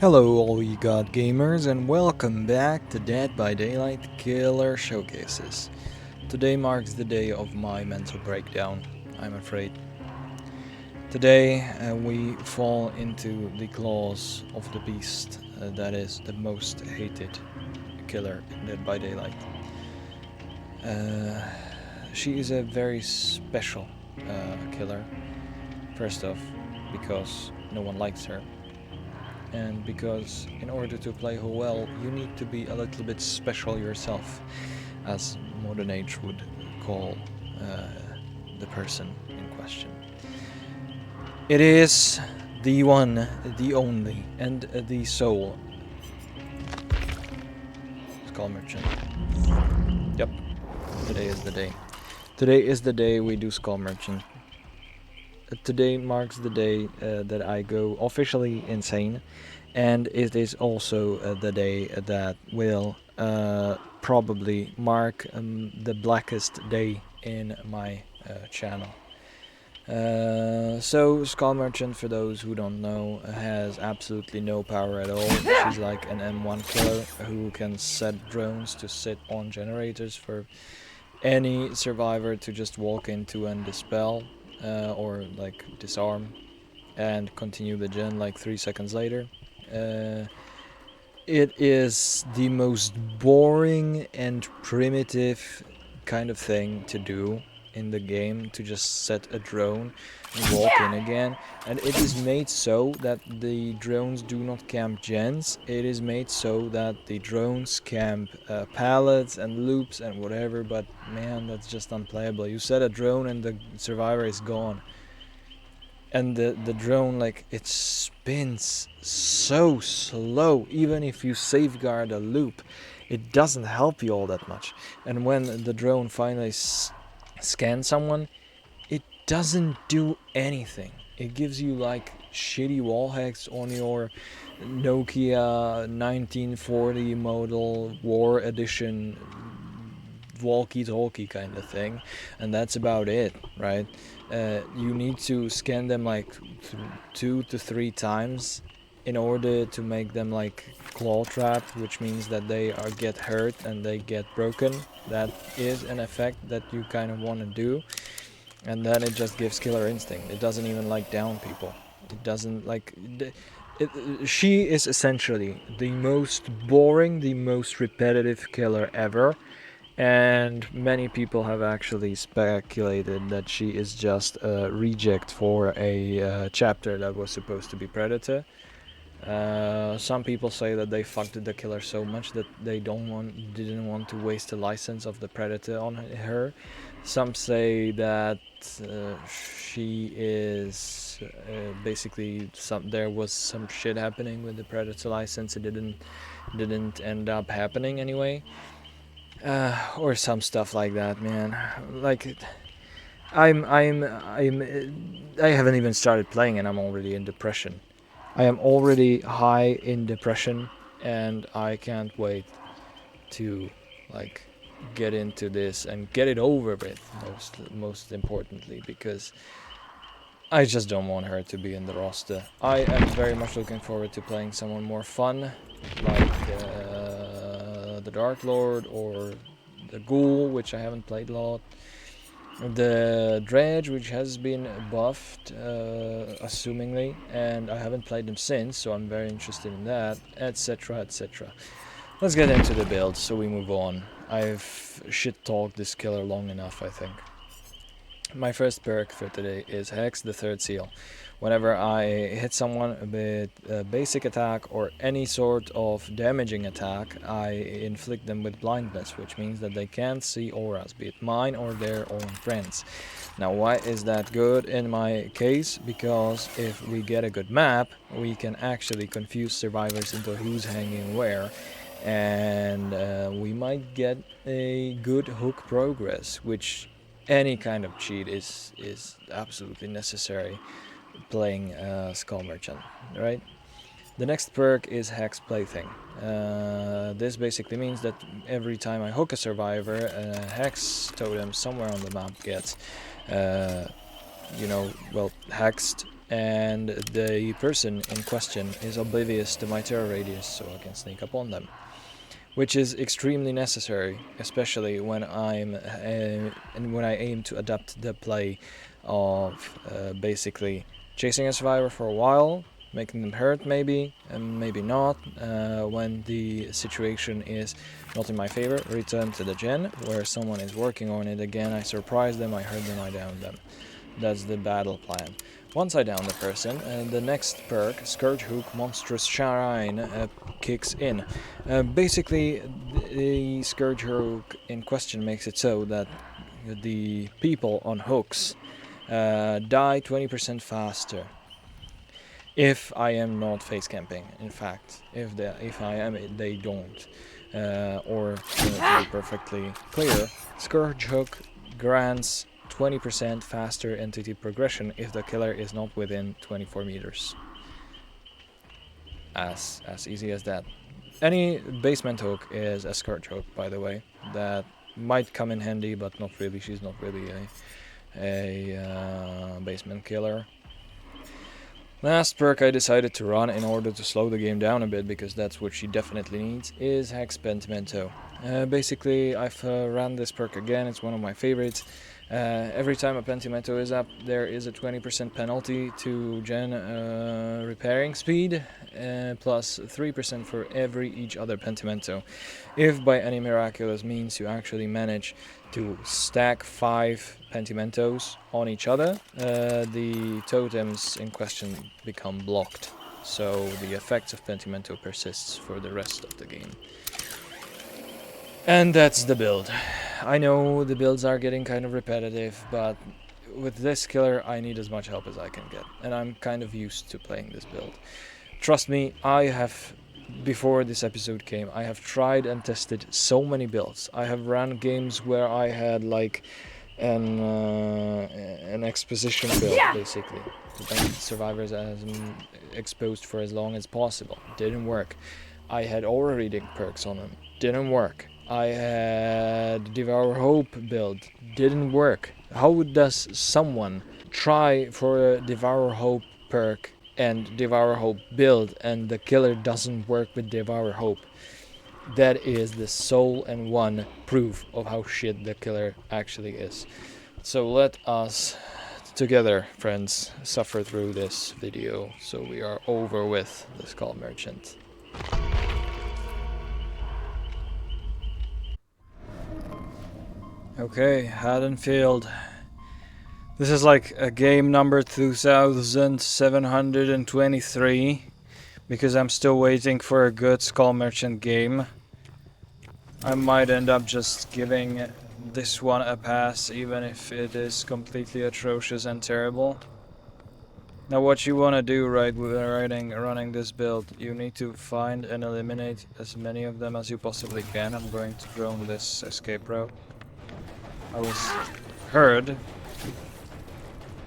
Hello all you god gamers and welcome back to Dead by Daylight Killer Showcases. Today marks the day of my mental breakdown, I'm afraid. Today we fall into the claws of the beast that is the most hated killer in Dead by Daylight. Uh, she is a very special killer, first off because no one likes her. And because in order to play her well, you need to be a little bit special yourself, as modern age would call uh, the person in question. It is the one, the only, and the soul. Skull Merchant. Yep, today is the day. Today is the day we do Skull Merchant. Today marks the day that I go officially insane, and it is also the day that will probably mark the blackest day in my channel. So Skull Merchant, for those who don't know, has absolutely no power at all. She's like an M1 killer who can set drones to sit on generators for any survivor to just walk into and dispel or like disarm and continue the gen like 3 seconds later. Uh, it is the most boring and primitive kind of thing to do in the game, to just set a drone and walk in again. And it is made so that the drones do not camp gens. It is made so that the drones camp pallets and loops and whatever. But man, that's just unplayable. You set a drone and the survivor is gone. And the drone, like, it spins so slow. Even if you safeguard a loop, it doesn't help you all that much. And when the drone finally scans someone, it doesn't do anything. It gives you like shitty wall hacks on your Nokia 1940 model War Edition walkie-talkie kind of thing, and that's about it, right? You need to scan them like 2 to 3 times in order to make them like claw trapped, which means that they are get hurt and they get broken. That is an effect that you kind of want to do, and then it just gives killer instinct. It doesn't even like down people. It doesn't like. She is essentially the most boring, the most repetitive killer ever, and many people have actually speculated that she is just a reject for a chapter that was supposed to be Predator. Some people say that they fucked the killer so much that they didn't want to waste the license of the Predator on her. Some say that she is basically there was some shit happening with the Predator license. It didn't end up happening anyway. Or some stuff like that, man. Like, I haven't even started playing and I'm already in depression. I am already high in depression, and I can't wait to like get into this and get it over with. Most importantly, because I just don't want her to be in the roster. I am very much looking forward to playing someone more fun, like the Dark Lord or the Ghoul, which I haven't played a lot. The Dredge, which has been buffed, assumingly, and I haven't played them since, so I'm very interested in that, etc., etc. Let's get into the build so we move on. I've shit-talked this killer long enough, I think. My first perk for today is Hex the Third Seal. Whenever I hit someone with a basic attack or any sort of damaging attack, I inflict them with blindness, which means that they can't see auras, be it mine or their own friends. Now, why is that good in my case? Because if we get a good map, we can actually confuse survivors into who's hanging where, and we might get a good hook progress, which any kind of cheat is absolutely necessary playing Skull Merchant, right? The next perk is Hex Plaything. This basically means that every time I hook a survivor, a Hex totem somewhere on the map gets, well, hexed, and the person in question is oblivious to my terror radius, so I can sneak up on them, which is extremely necessary, especially when when I aim to adapt the play of basically chasing a survivor for a while, making them hurt maybe, and maybe not. When the situation is not in my favor, return to the gen, where someone is working on it again, I surprise them, I hurt them, I down them. That's the battle plan. Once I down the person, the next perk, Scourge Hook Monstrous Shine, kicks in. Basically, the Scourge Hook in question makes it so that the people on hooks die 20% faster. If I am not face camping, in fact, if I am, they don't. Or to be perfectly clear, Scourge Hook grants 20% faster entity progression if the killer is not within 24 meters. As easy as that. Any basement hook is a Scourge Hook, by the way. That might come in handy, but not really. She's not really a basement killer. Last perk I decided to run in order to slow the game down a bit, because that's what she definitely needs, is Hex Pentimento. Basically, I've ran this perk again, it's one of my favorites. Every time a Pentimento is up, there is a 20% penalty to gen repairing speed, plus 3% for each other Pentimento. If by any miraculous means you actually manage to stack 5 Pentimentos on each other, the totems in question become blocked, so the effects of Pentimento persists for the rest of the game. And that's the build. I know the builds are getting kind of repetitive, but with this killer I need as much help as I can get, and I'm kind of used to playing this build. Trust me, before this episode came, I have tried and tested so many builds. I have run games where I had like an exposition build, basically, to make survivors as exposed for as long as possible. Didn't work. I had overreading perks on them. Didn't work. I had Devour Hope build. Didn't work. How does someone try for a Devour Hope perk and Devour Hope build and the killer doesn't work with Devour Hope? That is the sole and one proof of how shit the killer actually is. So let us together, friends, suffer through this video so we are over with the Skull Merchant. Okay, Haddonfield. This is like a game number 2723, because I'm still waiting for a good Skull Merchant game. I might end up just giving this one a pass, even if it is completely atrocious and terrible. Now what you want to do running this build, you need to find and eliminate as many of them as you possibly can. I'm going to drone this escape route. I was heard.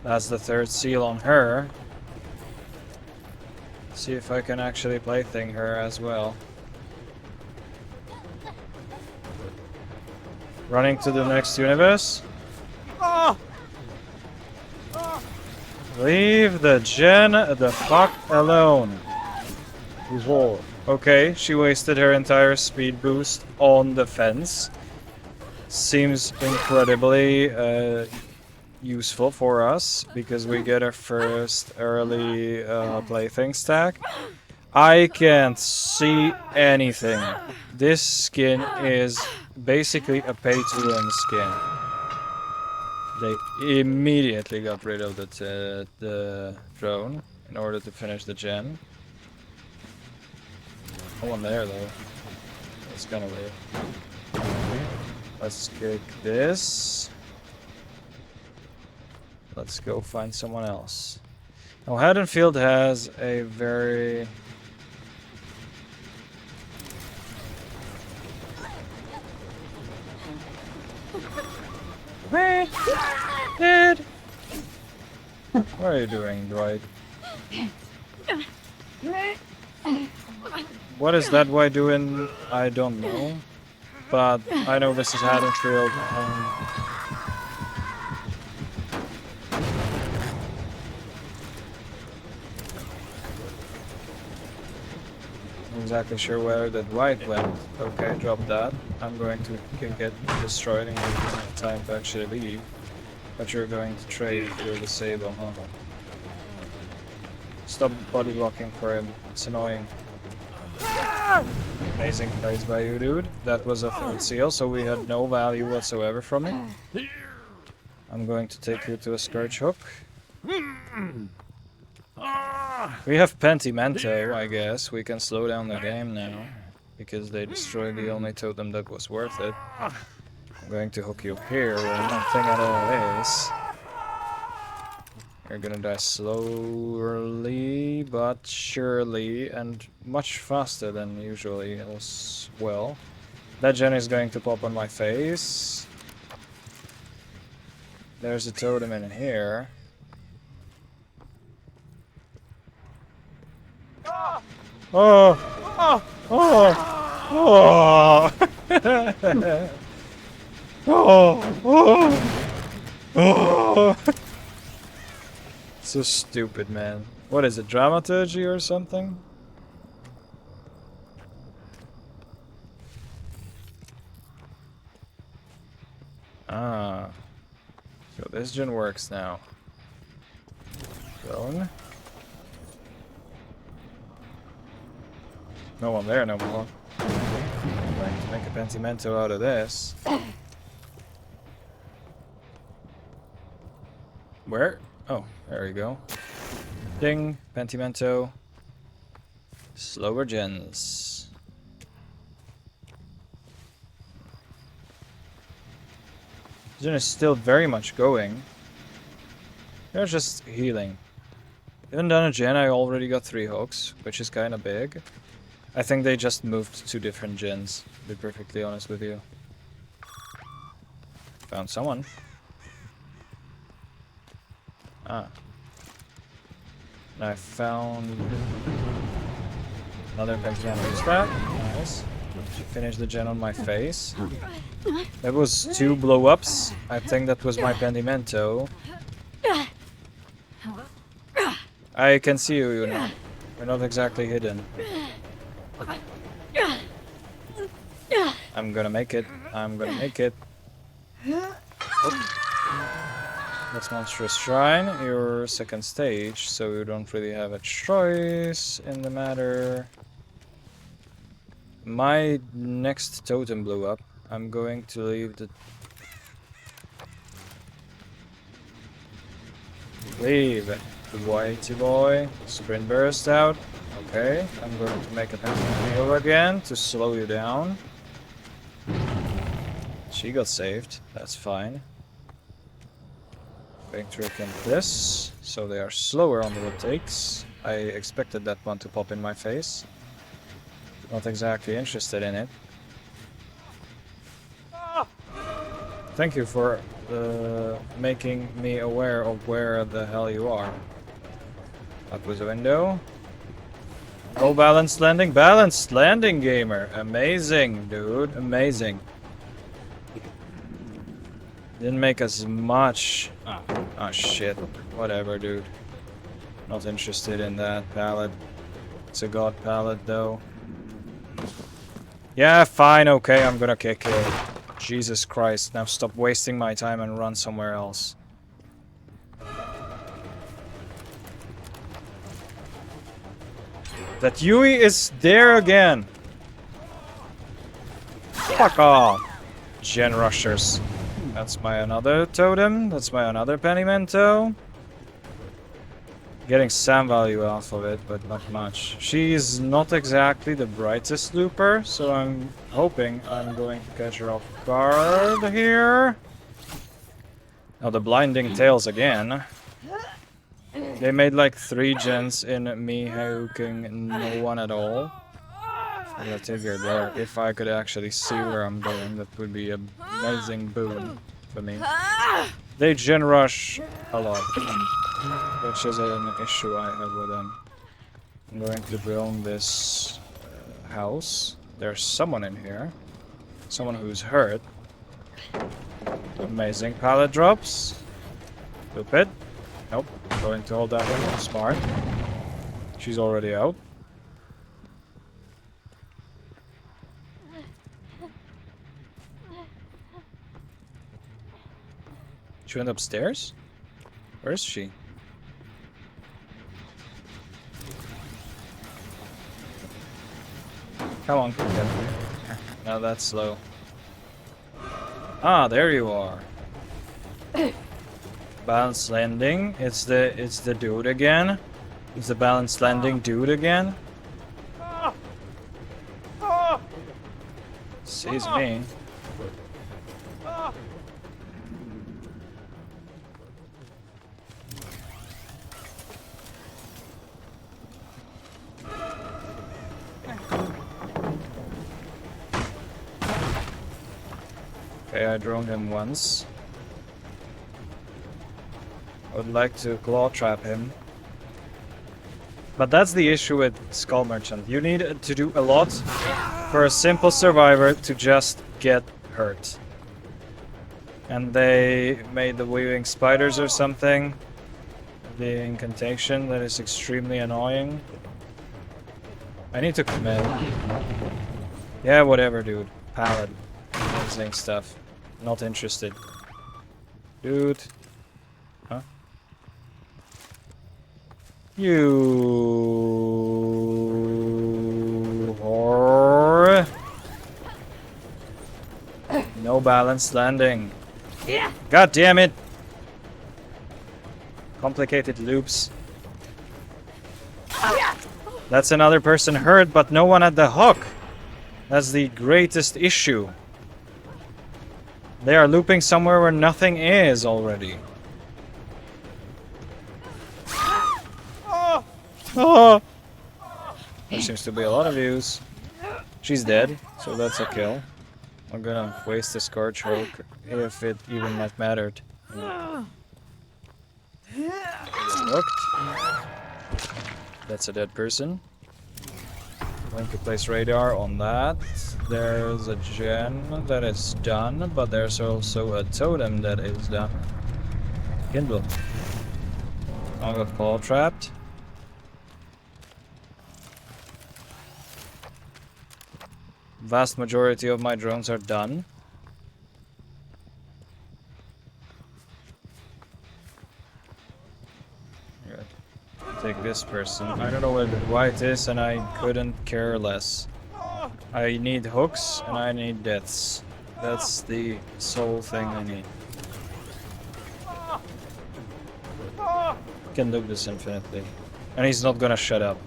That's the third seal on her. See if I can actually plaything her as well. Running to the next universe. Leave the gen the fuck alone. Okay, she wasted her entire speed boost on the fence. Seems incredibly useful for us, because we get our first early plaything stack. I can't see anything. This skin is basically a pay-to-win skin. They immediately got rid of the drone in order to finish the gen. No one there though. It's kind of weird. Let's kick this. Let's go find someone else. Now Haddonfield has a very... Dad! What are you doing, Dwight? What is that Dwight doing? I don't know. But I know this is Haddonfield. exactly sure where that white went. Okay, drop that. I'm going to get destroyed and give you enough time to actually leave. But you're going to trade your disable, huh? Stop body blocking for him. It's annoying. Amazing plays by you, dude. That was a third seal, so we had no value whatsoever from it. I'm going to take you to a Scourge Hook. We have Pentimento, I guess. We can slow down the game now. Because they destroyed the only totem that was worth it. I'm going to hook you here where nothing at all is. You're gonna die slowly, but surely, and much faster than usually as well. That gen is going to pop on my face. There's a totem in here. Oh! Oh! Oh! Oh! So stupid, man. What is it, dramaturgy or something? Ah. So this gen works now. Zone. No one there no more. I'm going to make a Pentimento out of this. Where? Oh, there we go. Ding, Pentimento. Slower gens. Gen is still very much going. They're just healing. Even done a gen, I already got 3 hooks, which is kind of big. I think they just moved 2 different gens, to be perfectly honest with you. Found someone. Ah. I found another Pentimento stack. Nice. Finish the gen on my face. That was 2 blow-ups. I think that was my Pentimento. I can see you, you know. We're not exactly hidden. I'm gonna make it. I'm gonna make it. Oh. That's Monstrous Shrine, your second stage, so you don't really have a choice in the matter. My next totem blew up. I'm going to leave the... Leave it. The whitey boy. Sprint burst out. Okay, I'm going to make a Pentimento again to slow you down. She got saved. That's fine. Going to reckon this, so they are slower on the uptakes. I expected that one to pop in my face. Not exactly interested in it. Thank you for making me aware of where the hell you are. Up was a window. Oh, balanced landing. Balanced landing, gamer. Amazing, dude. Amazing. Didn't make as much. Oh shit. Whatever, dude. Not interested in that pallet. It's a god pallet, though. Yeah, fine, okay, I'm gonna kick it. Jesus Christ, now stop wasting my time and run somewhere else. That Yui is there again. Fuck off, gen rushers. That's my another totem. That's my another Pentimento. Getting some value off of it, but not much. She's not exactly the brightest looper, so I'm hoping I'm going to catch her off guard here. Now the blinding tails again. They made like 3 gens in me hooking no one at all. I figured that if I could actually see where I'm going, that would be an amazing boon for me. They gen rush a lot, which is an issue I have with them. I'm going to build this house. There's someone in here. Someone who's hurt. Amazing pallet drops. Stupid. Nope. Going to hold that one. Smart. She's already out. She went upstairs? Where is she? Come on, get me. No, that's slow. Ah, there you are. Balanced landing. It's the dude again. It's the balanced landing dude again. Sees me. Okay, I droned him once. I would like to claw trap him. But that's the issue with Skull Merchant. You need to do a lot for a simple survivor to just get hurt. And they made the weaving spiders or something. The incantation that is extremely annoying. I need to commit. Yeah, whatever, dude. Pallet. Amazing stuff. Not interested. Dude. Huh? You whore. No balanced landing. God damn it! Complicated loops. That's another person hurt, but no one at the hook. That's the greatest issue. They are looping somewhere where nothing is already. Oh. There seems to be a lot of views. She's dead, so that's a kill. I'm gonna waste the Scourge Hook if it even might mattered. Hooked. That's a dead person. Going to place radar on that. There's a gen that is done, but there's also a totem that is done. Kindle. I got claw trapped. Vast majority of my drones are done. Good. Take this person. I don't know where the white is, and I couldn't care less. I need hooks and I need deaths. That's the sole thing I need. Can do this infinitely. And he's not gonna shut up.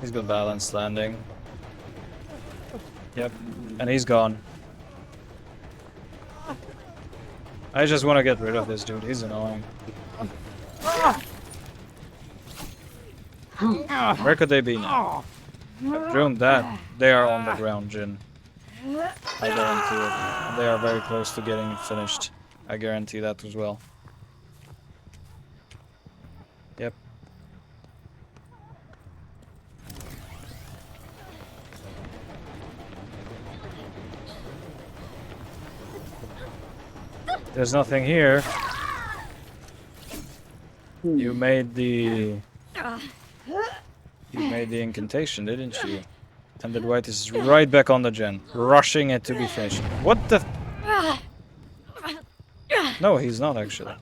He's got balanced landing. Yep. And he's gone. I just want to get rid of this dude. He's annoying. Where could they be now? I've droned that. They are on the ground, Jin. I guarantee it. They are very close to getting finished. I guarantee that as well. Yep. There's nothing here. You made the incantation, didn't you? And the white is right back on the gen, rushing it to be finished. What the? No, he's not actually.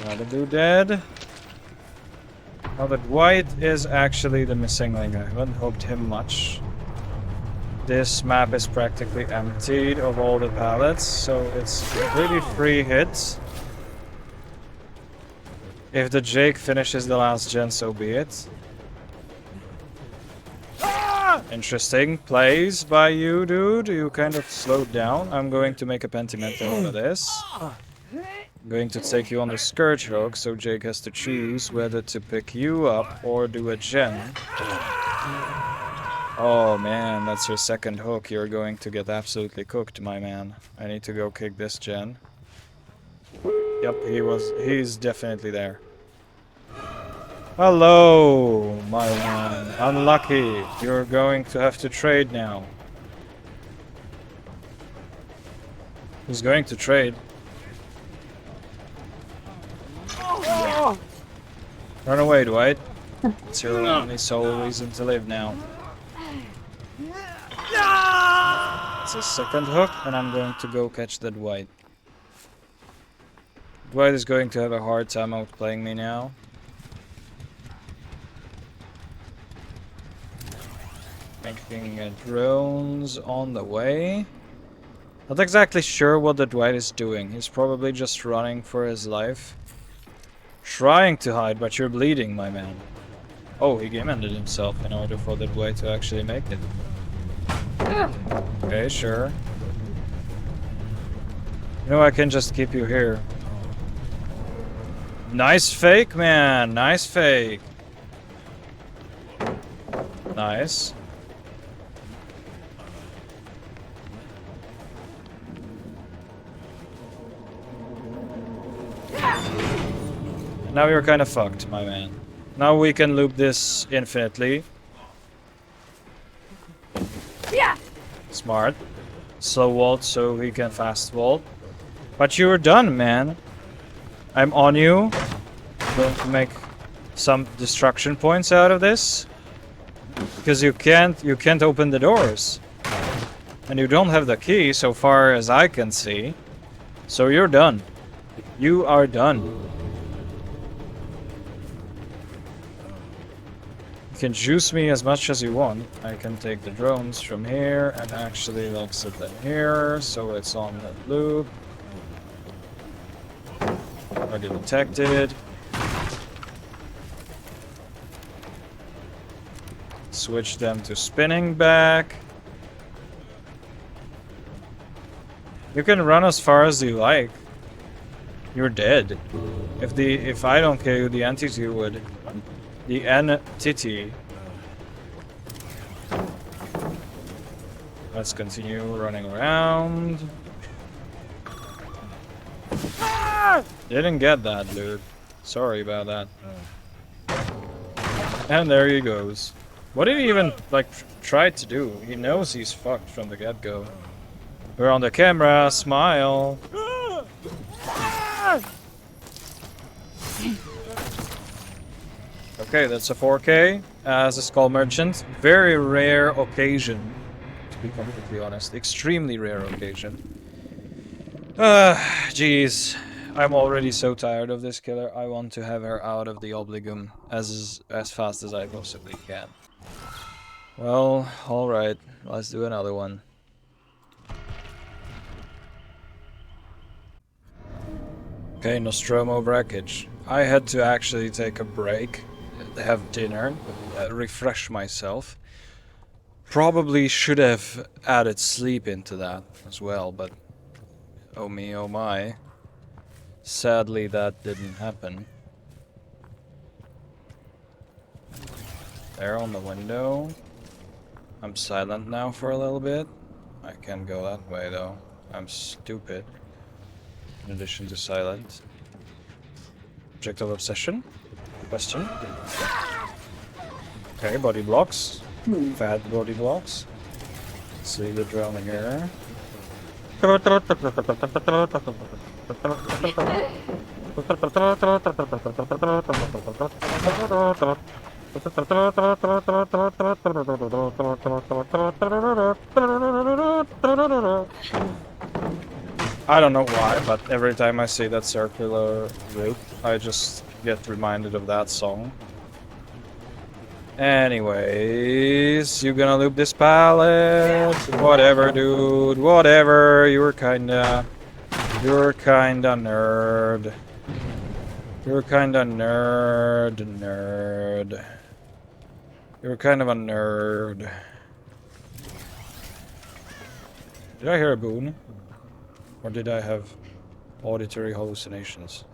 Another dude dead. Now that white is actually the missing link. I haven't hoped him much. This map is practically emptied of all the pallets, so it's completely free hits. If the Jake finishes the last gen, so be it. Interesting plays by you, dude. You kind of slowed down. I'm going to make a Pentimento out of this. I'm going to take you on the Scourge Hook, so Jake has to choose whether to pick you up or do a gen. Oh man, that's your second hook. You're going to get absolutely cooked, my man. I need to go kick this gen. Yep, he's definitely there. Hello, my man. Unlucky. You're going to have to trade now. Who's going to trade? Run away, Dwight. It's your only sole reason to live now. It's a second hook, and I'm going to go catch that Dwight. Dwight is going to have a hard time outplaying me now. Making drones on the way. Not exactly sure what the Dwight is doing. He's probably just running for his life. Trying to hide, but you're bleeding, my man. Oh, he game-ended himself in order for the Dwight to actually make it. Okay, sure. You know, I can just keep you here. Nice fake, man. Nice fake. Nice. Now you're kind of fucked, my man. Now we can loop this infinitely. Yeah. Smart. Slow vault so he can fast vault. But you're done, man. I'm on you. Going to make some destruction points out of this. Because you can't open the doors. And you don't have the key so far as I can see. So you're done. You are done. You can juice me as much as you want. I can take the drones from here and actually like set them here so it's on that loop. Already detected. Switch them to spinning back. You can run as far as you like. You're dead. If I don't kill you, the entity would. The entity. Let's continue running around. Didn't get that, dude. Sorry about that. And there he goes. What did he even, like, try to do? He knows he's fucked from the get-go. We're on the camera, smile. Okay, that's a 4K as a Skull Merchant. Very rare occasion, to be completely honest. Extremely rare occasion. Jeez. I'm already so tired of this killer. I want to have her out of the Obligum as fast as I possibly can. Well, alright. Let's do another one. Okay, Nostromo Wreckage. I had to actually take a break, have dinner, refresh myself. Probably should have added sleep into that as well, but oh me, oh my. Sadly, that didn't happen. There on the window. I'm silent now for a little bit. I can't go that way though. I'm stupid. In addition to silent. Object of obsession? Question? Okay, body blocks. Fat body blocks. Let's leave the drone here. I don't know why, but every time I see that circular route, I just get reminded of that song. Anyways, you gonna loop this pallet? Whatever, dude. Whatever. You're kinda nerd. You're kinda nerd. You're kind of a nerd. Did I hear a boon? Or did I have auditory hallucinations?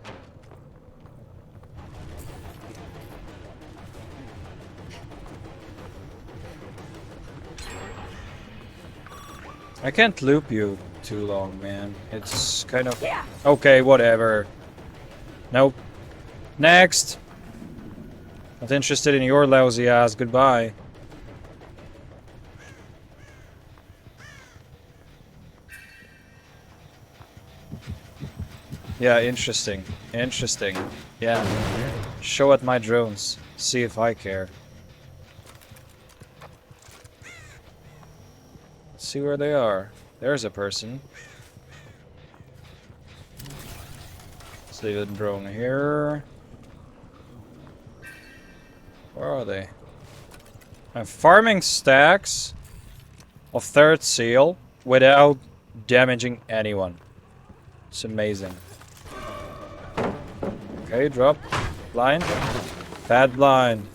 I can't loop you too long, man. It's kind of... Okay, whatever. Nope. Next! Not interested in your lousy ass. Goodbye. Yeah, interesting. Interesting. Yeah. Show at my drones. See if I care. Let's see where they are. There's a person. Let's leave the drone here. Where are they? I'm farming stacks of third seal without damaging anyone. It's amazing. Okay, drop. Blind. Bad blind.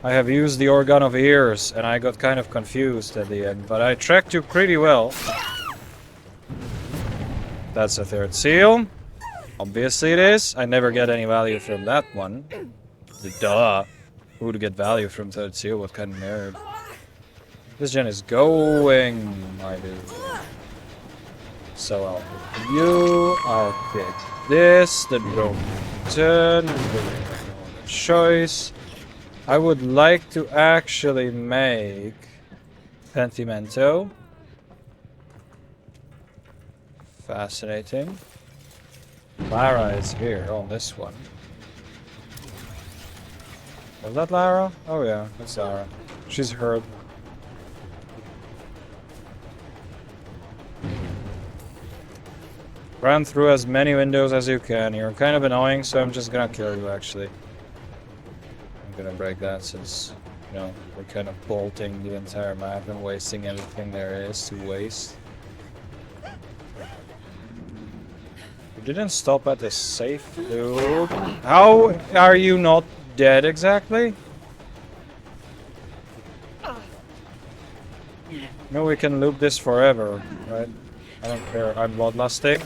I have used the organ of ears and I got kind of confused at the end, but I tracked you pretty well. That's a third seal. Obviously it is. I never get any value from that one. Duh. Who would get value from third seal? What kind of nerd? This gen is going, my dude. So I'll pick you. I'll pick this. The drone turn. Choice. I would like to actually make Pentimento. Fascinating. Lara is here on this one. Was that Lara? Oh yeah, that's Lara. She's hurt. Run through as many windows as you can. You're kind of annoying, so I'm just gonna kill you actually. I'm gonna break that since, you know, we're kind of bolting the entire map and wasting everything there is to waste. You didn't stop at the safe, dude. How are you not dead exactly? No, we can loop this forever, right? I don't care. I'm bloodlusting.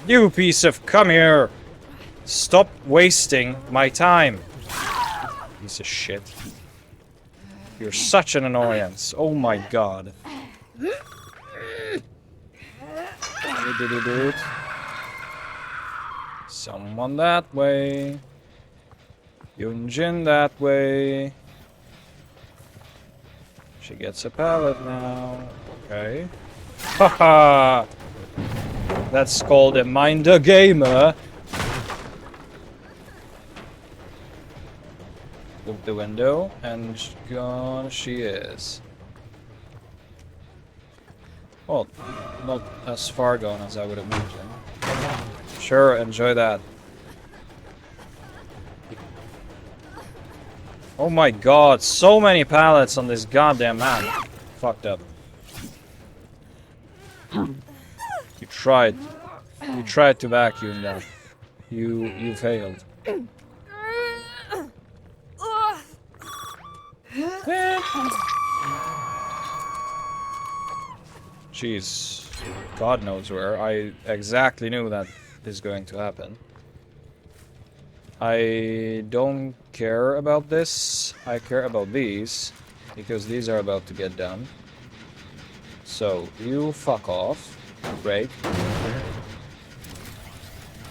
You piece of... Come here! Stop wasting my time. Piece of shit. You're such an annoyance. Oh my god. Someone that way. Yunjin that way. She gets a pallet now. Okay. Haha! That's called a minder gamer. Look the window, and gone she is. Well, not as far gone as I would imagine. Sure, enjoy that. Oh my god, so many pallets on this goddamn map. Fucked up. You tried to vacuum that. You failed. Jeez. God knows where. I exactly knew that is going to happen. I don't care about this. I care about these. Because these are about to get done. So, you fuck off. Break.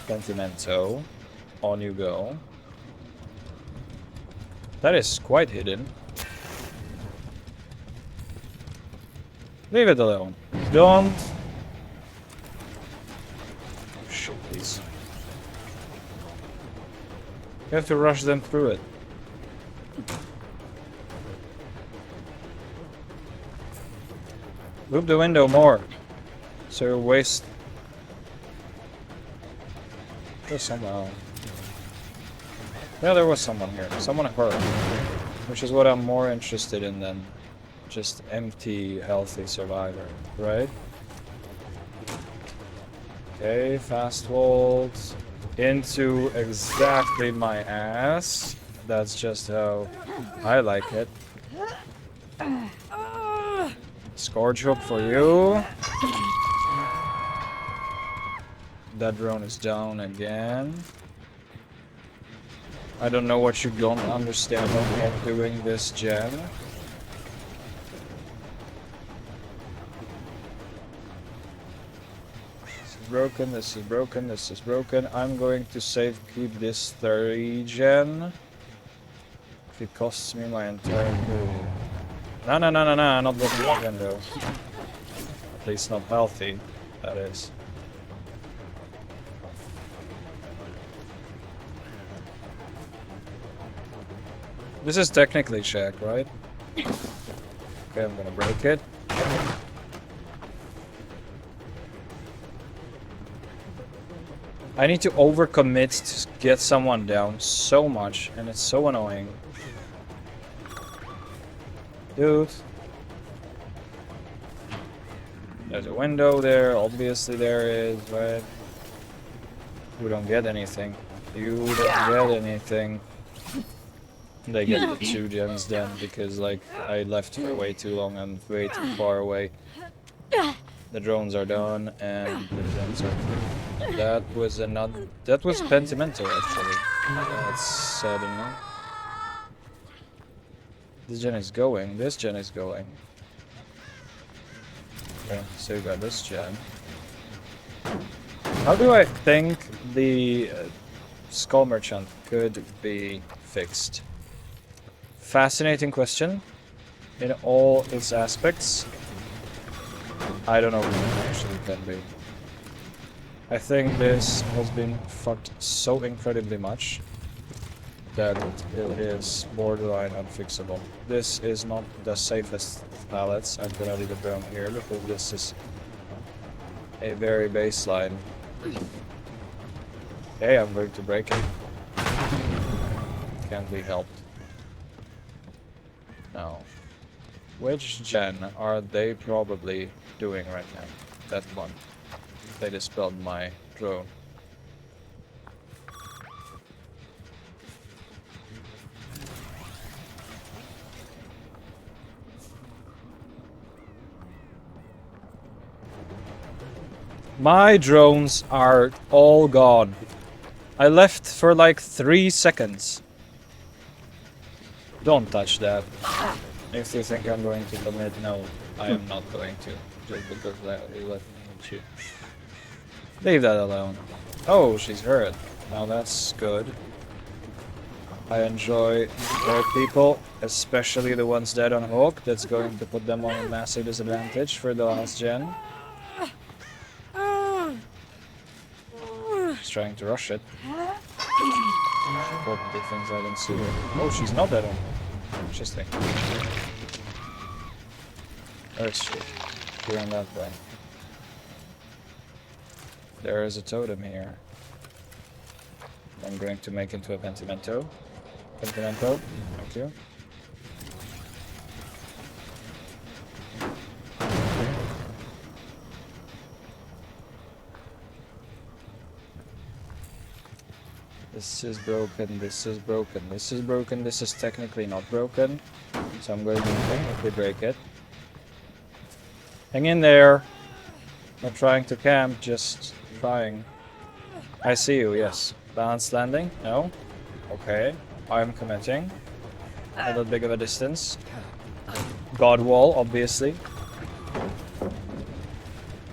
Pentimento. On you go. That is quite hidden. Leave it alone. Don't... Oh, shit, please. You have to rush them through it. Loop the window more. So you waste... There's someone. Yeah, there was someone here. Someone hurt. Which is what I'm more interested in than just empty, healthy survivor, right? Okay, fast hold into exactly my ass. That's just how I like it. Scourge hook for you. That drone is down again. I don't know what you don't understand about doing this gen. This is broken, this is broken, this is broken. I'm going to save keep this 30 gen. If it costs me my entire crew. No, not broken again though. At least not healthy, that is. This is technically check, right? Okay, I'm gonna break it. I need to overcommit to get someone down so much, and it's so annoying. Dude. There's a window there, obviously there is, right? We don't get anything. You don't get anything. They get the 2 gems then, because like I left for way too long and way too far away. The drones are done and the gems are free. And that was another. That was Pentimento actually. That's sad enough. This gen is going. This gen is going. Okay, so we got this gen. How do I think the Skull Merchant could be fixed? Fascinating question in all its aspects. I don't know if it actually can be. I think this has been fucked so incredibly much that it is borderline unfixable. This is not the safest pallets. I'm gonna leave it down here because this is a very baseline. Okay, I'm going to break it. Can't be helped. Now, which gen are they probably doing right now? That one. They dispelled my drone. My drones are all gone. I left for like 3 seconds. Don't touch that. If you think I'm going to commit, no, I am not going to. Just because you let me shoot. Leave that alone. Oh, she's hurt. Now that's good. I enjoy hurt people, especially the ones dead on Hawk. That's going to put them on a massive disadvantage for the last gen. She's trying to rush it. Probably thinks I didn't see her. Oh, she's not dead on Hawk. Interesting. Where's she? Here on that way. There is a totem here. I'm going to make into a Pentimento. Pentimento, thank you. This is broken, this is broken, this is broken, this is technically not broken. So I'm going to technically break it. Hang in there. Not trying to camp, just trying. I see you, yes. Balanced landing? No? Okay. I'm committing. Not that big of a distance. God wall, obviously.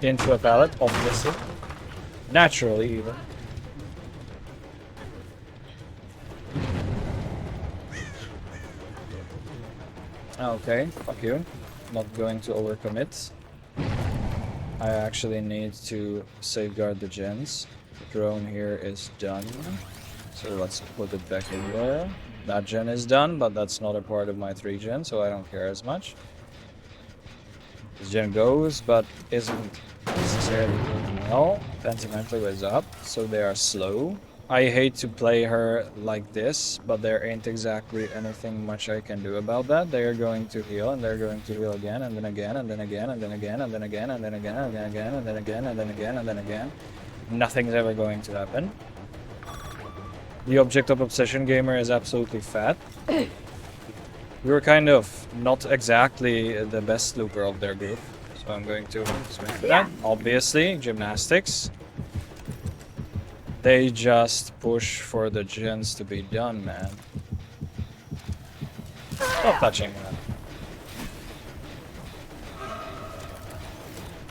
Into a pallet, obviously. Naturally, even. Okay, fuck you. Not going to overcommit. I actually need to safeguard the gens. The drone here is done. So let's put it back in there. That gen is done, but that's not a part of my 3 gen, so I don't care as much. This gen goes, but isn't necessarily doing well. Pentimento is up, so they are slow. I hate to play her like this, but there ain't exactly anything much I can do about that. They are going to heal, and they're going to heal again, and then again, and then again, and then again, and then again, and then again, and then again, and then again, and then again, and then again. Nothing's ever going to happen. The object of obsession gamer is absolutely fat. We were kind of not exactly the best looper of their group, so I'm going to swing for that. Obviously, gymnastics. They just push for the gens to be done, man. Stop touching that.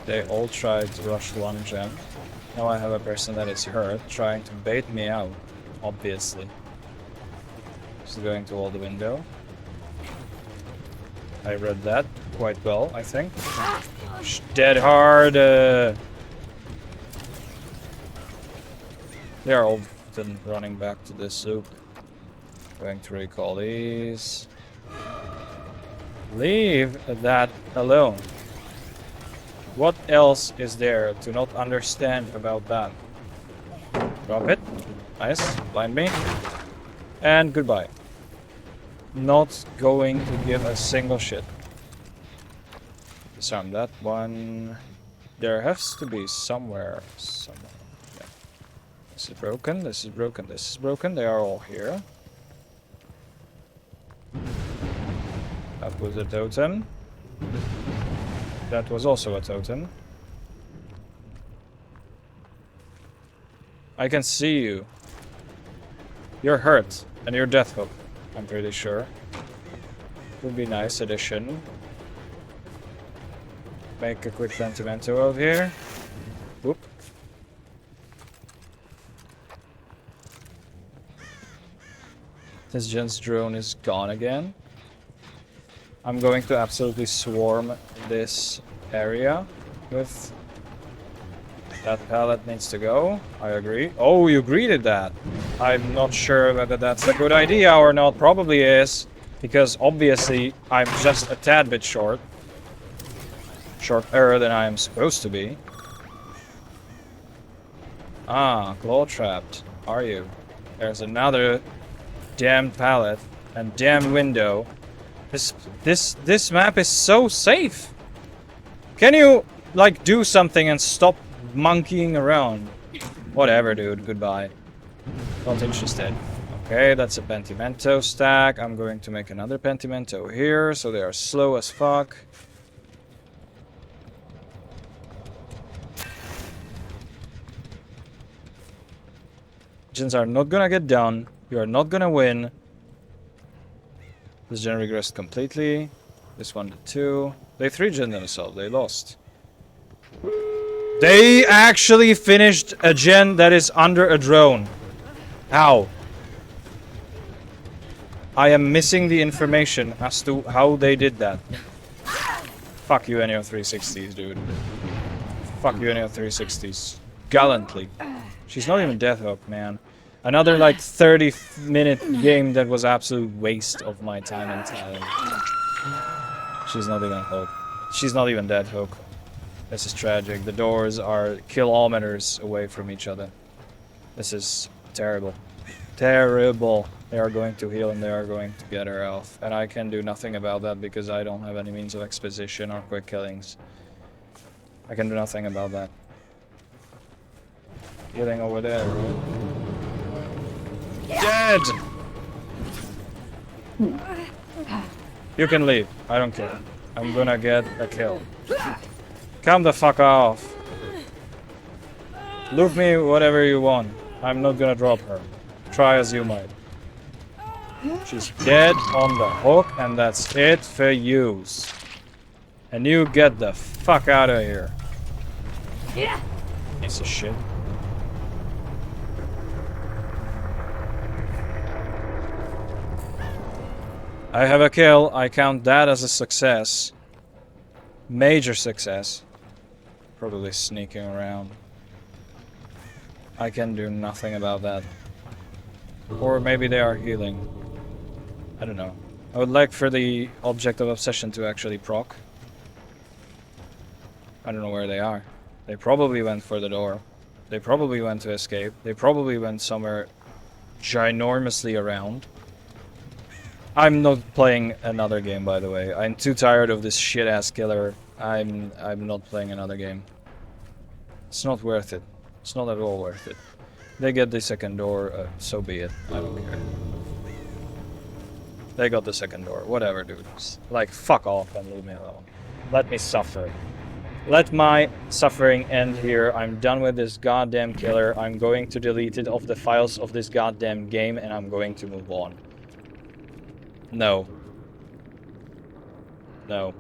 They all tried to rush 1 gem. Now I have a person that is hurt, trying to bait me out, obviously. She's going to hold the window. I read that quite well, I think. Dead hard! They are often running back to this loop. Going to recall these. Leave that alone. What else is there to not understand about that? Drop it. Nice. Blind me. And goodbye. Not going to give a single shit. Disarm that one. There has to be somewhere. Yeah. This is broken. This is broken. This is broken. They are all here. That was a totem. That was also a totem. I can see you. You're hurt, and you're death hook, I'm pretty sure. Would be nice addition. Make a quick Pentimento over here. Whoop. This Jen's drone is gone again. I'm going to absolutely swarm this area with... That pallet needs to go. I agree. Oh, you greeted that. I'm not sure whether that's a good idea or not. Probably is. Because obviously I'm just a tad bit short. Shorter than I am supposed to be. Ah, claw trapped. Are you? There's another damned pallet and damned window. This map is so safe. Can you like do something and stop monkeying around? Whatever, dude. Goodbye. Not interested. Okay, that's a Pentimento stack. I'm going to make another Pentimento here, so they are slow as fuck. Gens are not gonna get done. You are not gonna win. This gen regressed completely. This one did too. They 3-gen themselves. They lost. They actually finished a gen that is under a drone. How? I am missing the information as to how they did that. Fuck you and your 360s, dude. Fuck you and your 360s. Gallantly. She's not even death hook, man. Another like 30-minute game that was absolute waste of my time and talent. She's not even hook. She's not even dead hook. This is tragic. The doors are kilometers away from each other. This is terrible. Terrible. They are going to heal and they are going to get her health. And I can do nothing about that because I don't have any means of exposition or quick killings. I can do nothing about that. Healing over there, right? Dead! You can leave. I don't care. I'm gonna get a kill. Come the fuck off. Loot me whatever you want. I'm not gonna drop her. Try as you might. She's dead on the hook, and that's it for yous. And you get the fuck out of here. Piece of shit. I have a kill. I count that as a success. Major success. Probably sneaking around. I can do nothing about that. Or maybe they are healing. I don't know. I would like for the object of obsession to actually proc. I don't know where they are. They probably went for the door. They probably went to escape. They probably went somewhere ginormously around. I'm not playing another game, by the way. I'm too tired of this shit-ass killer. I'm not playing another game. It's not worth it. It's not at all worth it. They get the second door, so be it. I don't care. They got the second door. Whatever, dude. Like, fuck off and leave me alone. Let me suffer. Let my suffering end here. I'm done with this goddamn killer. I'm going to delete it off the files of this goddamn game, and I'm going to move on. No. No.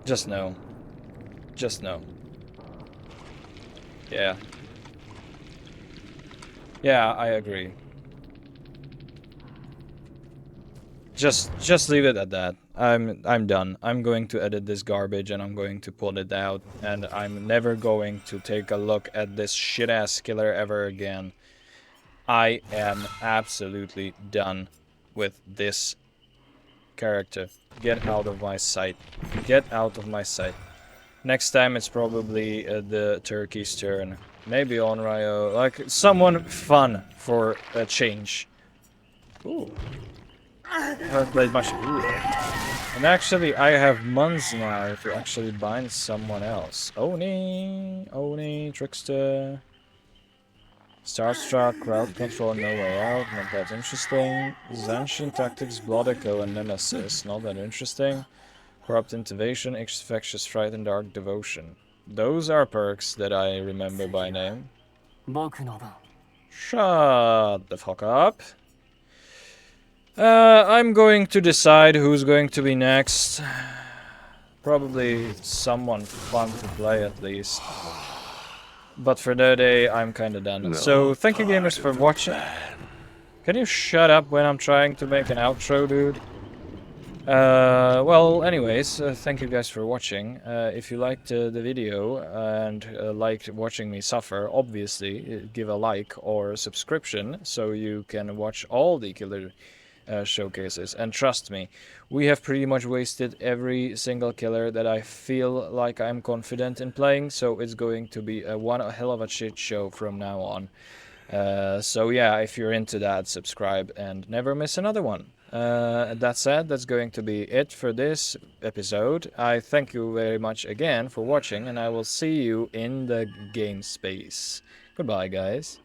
Just no. Just no. Yeah. Yeah, I agree. Just leave it at that. I'm done. I'm going to edit this garbage and I'm going to pull it out, and I'm never going to take a look at this shit-ass killer ever again. I am absolutely done with this character. Get out of my sight. Get out of my sight. Next time it's probably the turkey's turn. Maybe Onryo. Like, someone fun for a change. Ooh. I haven't played much. Ooh. And actually, I have months now to actually bind someone else. Oni, Trickster. Starstruck, Crowd Control, No Way Out, not that interesting. Zanshin Tactics, Blood Echo, and Nemesis, not that interesting. Corrupt Intimidation, Infectious Fright, and Dark Devotion. Those are perks that I remember by name. Shut the fuck up. I'm going to decide who's going to be next. Probably someone fun to play at least. But for the day, I'm kinda done. So, thank you gamers for watching. Can you shut up when I'm trying to make an outro, dude? Well, anyways, thank you guys for watching. If you liked the video and liked watching me suffer, obviously, give a like or a subscription so you can watch all the killer showcases. And trust me, we have pretty much wasted every single killer that I feel like I'm confident in playing, so it's going to be one hell of a shit show from now on. So yeah, if you're into that, subscribe and never miss another one. That said, that's going to be it for this episode. I thank you very much again for watching, and I will see you in the game space. Goodbye, guys.